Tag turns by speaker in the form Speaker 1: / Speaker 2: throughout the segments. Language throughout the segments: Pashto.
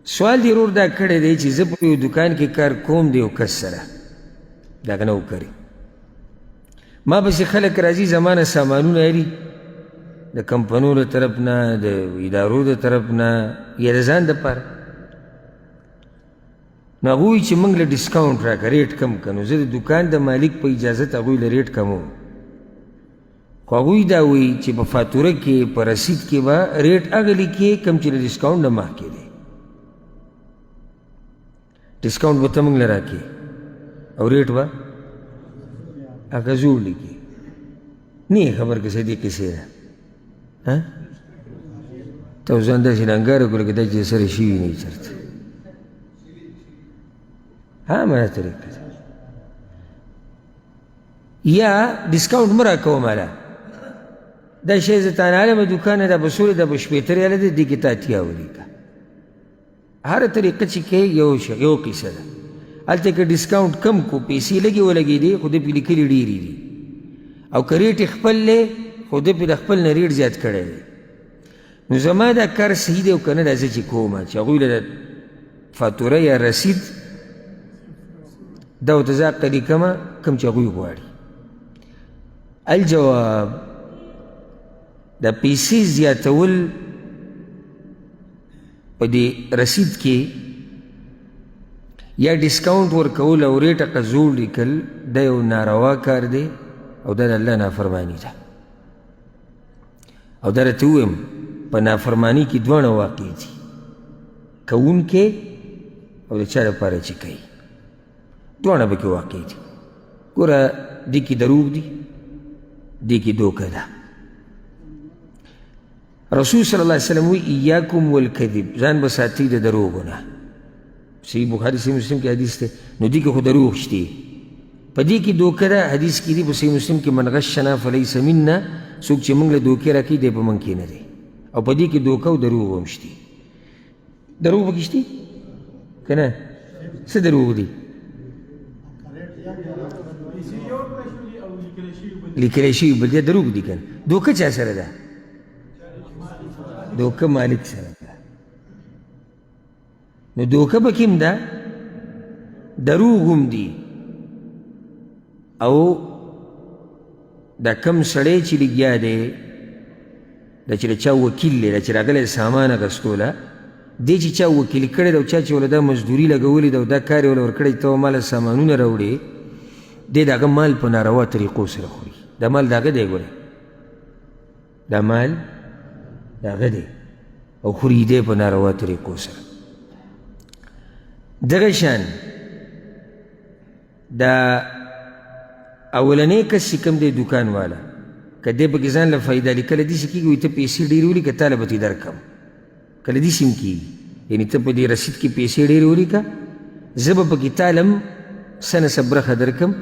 Speaker 1: سوال دی رور دا کړی دی چې زه په یو دکان کې کار کوم د یو کس سره دغه نوکري ما پسې خلک راځي زما نه سامانونه اخلي د کمپنیو له طرف نه د ادارو د طرف نه یا د ځان دپاره نو هغوی وایي چې موږ له ډسکاونټ راکړه ریټ کم کړه نو زه د دکان د مالک په اجازت هغوی له ریټ کموم خو هغوی دا وایي چې په فاتوره کې په رسید کې به ریټ هغه لیکې کوم چې د ډسکاونټ نه مخکې دی ډسکاونټ به ته موږ له راکړې او ریټ به هغه زوړ لیکې نه یې خبر که څه دې کیسې ده ته اوس ځان داسې ډنګاره کړو لکه دا چې سره شوي نه وي چېرته همغه طریقه ده یا ډسکاونټ مه راکوه ماله دا شی زه تانه علمه دوکانه دا به څومره دا به شپېته ریاله دی دې کې ته اتیا ولیکه هره طریقه چې کې یو قصه ده هلته که ډسکاونټ کم کو پیسې لږې ولګېدې خو ده پې لیکلي ډېرې دي او که ریټ یې خپل دی خو ده پې د خپل نه ریټ زیات کړی دی نو زما دا کار صحیح دی او که نه دا زه چې کوم چې هغوی له فاتوره یا رسید دا ورته زه حق لیکمه کوم چې هغوی غواړي الجواب دا پیسې زیاتول په دې رسید کې یا ډسکاونټ ورکول او ریټ هغه زوړ لیکل دا یو ناروا کار دی او دا د الله نافرماني ده او دا راته ووایم په نافرماني کې دواړه واقع دي کوونکی او د چا لپاره چې کوي دواړه پکې واقع دي ګوره دې کې دروغ دي دې کې دوکه ده رسول صلی الله علیه وسلم وی ایاکم والکذب ځان به ساتئ د دروغو نه صحیح بخاري صحیح مسلم کې حدیث دی نو دې کې خو دروغ شته په دې کې دوکه ده حدیث کې دی په صحیح مسلم کې من غشنا فلیس منا څوک چې موږ له دوکې راکوي دی په موږ کې نه دی او په دې کې دوکه او دروغ هم شته دروغ پکې شته که نه څه دروغ دي لیکلی شوي بل دی دروغ دي که نه دوکه چا سره ده دوکه مالک سره ده نو دوکه پکې هم ده دروغ هم دي او دا کم سړی چې لګیا دی دا چې د چا وکیل دی دا چې راغلی سامان اخیستوله دی چې چا وکیل کړی ده او چا چې وله دا مزدوري لګولې ده او دا کار یې وله ورکړی ته ماله سامانونه راوړې دی د هغه مال په ناروا طریقو سره خوري دا مال د هغه دی ګورې دا مال د هغه دی او خوري دی په ناروا طریقو سره دغه شان دا اولنی کس چې کوم دی دوکان والا که دی پکې ځان له فایده لیکلی داسې کېږي وایي ته پیسې ډېرې ولیکه تاله به ترې درکړم کله داسې هم کېږي یعنې ته په دې رسید کې پیسې ډېرې ولیکه زه به پکې تاله هم څه نه څه برخه درکړم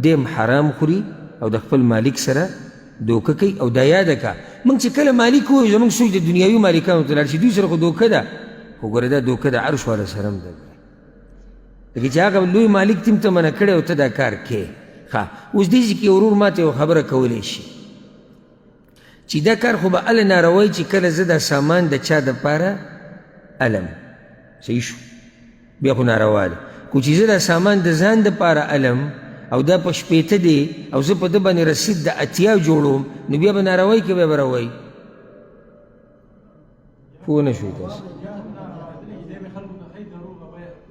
Speaker 1: دی هم حرام خوري او د خپل مالک سره دوکه کوي او دا یاده که موږ چې کله مالک ووایو زموږ سوچ د دنیاوي مالکانو ته لاړ شي دوی سره خو دوکه ده خو ګوره دا دوکه د عرش والا سره هم ده لکه چې هغه لوی مالک تیم ته منع کړی او ته دا کار کې اوس دې ځای کې ورور ما ته یو خبره کولی شي چې دا کار خو به هله ناروی چې کله زه دا سامان د چا دپاره علم صحیح شو بیا خو ناروا ده خو چې زه دا سامان د ځان دپاره علم او دا په شپېته دی او زه په ده باندې رسید د اتیا جوړوم نو بیا به ناروی که بیا به روی پوه نه شوي تاسو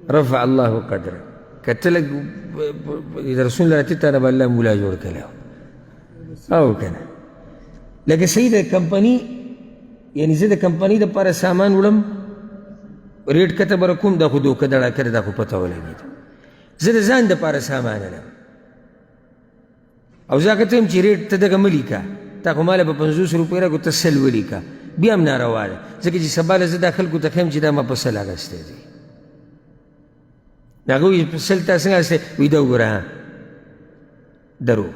Speaker 1: رفع الله قدره که ته لږ د رسول الله راتې تا نه به الله مولا جوړ کړی او که نه لکه صحیح د کمپني یعنې زه د کمپنۍ دپاره سامان وړم ریټ کته به کوم دا خو دوکه دړه کړې دا خو پته ولګېده زه د ځان دپاره سامان علم او زه هغه ته یم چې ریټ ته دغه مه لیکه تا خو ماله به 50 روپۍ راکړو ته 100 ولیکه بیا هم ناروا ده ځکه چې سبا له زه دا خلکو ته ښیم چې دا ما په 100 اخیستی دی هغه وایي 100 تا څنګه اخیستی وایي دا وګوره دروغ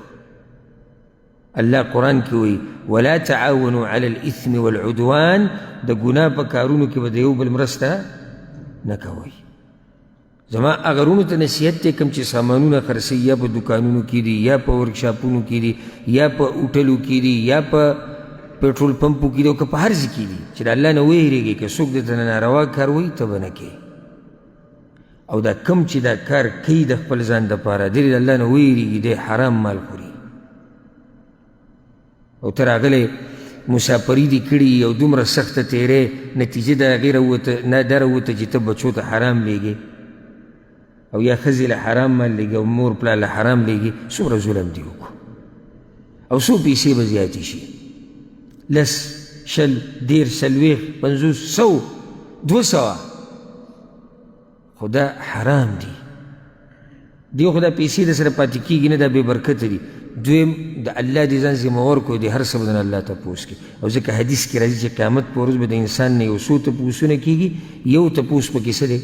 Speaker 1: الله قرآن کې وایي ولا تعاونوا على الاثم والعدوان د ګناه په کارونو کې به د یو بل مرسته نه کوئ زما هغه وروڼو ته نصیحت دی کوم چې سامانونه خرڅوي یا په دوکانونو کې دي یا په ورکشاپونو کې دي یا په هوټلو کې دي یا په petrol pump की तो बाहर की दी चल अल्लाह ने वही रहेगी कि सुख देते नारवा कर वही तब न के او دا کم چې دا کار کوي د خپل ځان دپاره دی د الله نه ویریږي دی حرام مال خوري او ته راغلی مسافري دې کړي او دومره سخته تیرې نتیجه د هغې دا راووته چې ته بچو ته حرام لیږې او یا ښځې له حرام مال لیږي او مور پلار له حرام لیږي څومره ظلم دې وکړو او څو پیسې به زیاتې شي 10 شل 10 څلوېښت 50 100 200 خو دا حرام دي دی خو دا پیسې د سره پاتې کېږي نه دا بې برکته دي دویم د الله دې ځان ذمهور کړو د هر څه به د الله تپوس کې او ځکه حدیث کې راځي چې قیامت په ورځ به د انسان نه یو څو تپوسونه کېږي یو تپوس پکې څه دی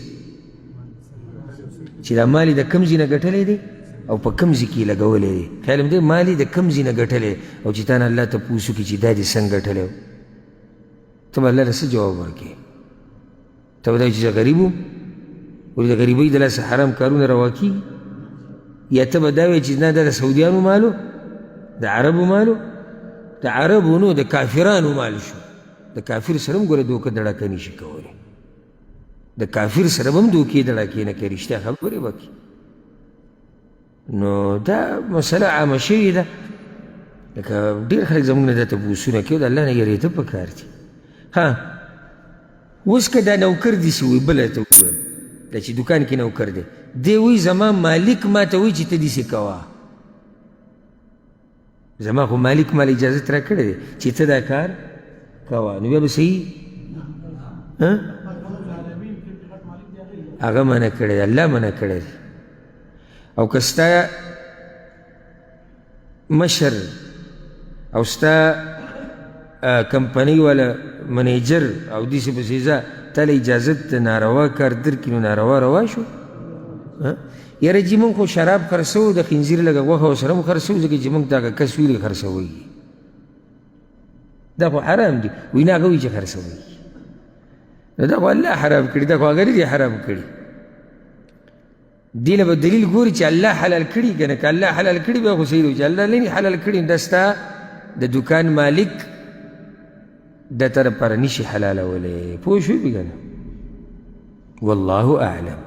Speaker 1: چې دا مال یې د کوم ځای نه ګټلی دی او په کوم ځای کې یې لګولی دی خیال مې دی مال یې د کوم ځای نه ګټلی او چې تا نه الله تپوس وکړي چې دا دې څنګه ګټلی و ته به الله له څه جواب ورکړې ته به دا وایي چې زه غریب وم ولې د غریبۍ د لاسه حرام کارونه روا کېږي یا ته به دا وایې چې نه دا د سعودیانو مالو د عربو مالو د عربو نو د کافرانو مال شو د کافر سره هم ګوره دوکه دړکه نشي کولی د کافر سره به هم دوکې دړکې نه کوي رښتیا خبرې به کوي نو دا مسله عامه شوې ده لکه ډېر خلک زموږ نه دا تپوسونه کوي د الله نه یېرېده پکار دي ها اوس که دا نوکر دي سي وایي بله ته ووایم دا چې دوکان کې نوکر دی دی وایي زما مالک ما ته وایي چې ته داسې کوه زما خو مالک مال اجازت را کړی دی چې ته دا کار کوه نو بیا به صحیح هغه منع کړی دی الله منع کړی دی او که ستا مشر او ستا کمپنۍ والا منیجر او داسې پسې ځه تا له اجازت د ناروا کار درکړي نو ناروا روا شو یاره چې موږ خو شراب خرڅوو د خنزیر لږه غوښه ورسره هم خرڅوو ځکه چې موږ دغه کس ویلې خرڅوئ دا خو حرام دي وایي نه هغه وایي چې خرڅوئ نو دا خو الله حرام کړي دا خو هغه نه دي حرام کړي دې له به دلیل ګوري چې الله حلال کړي که نه که الله حلال کړي بیا خو صحیح دی چې الله نه حلال کړي دا ستا د دوکان مالک د تا دپاره نشي حلالولی پوه شوې که نه والله اعلم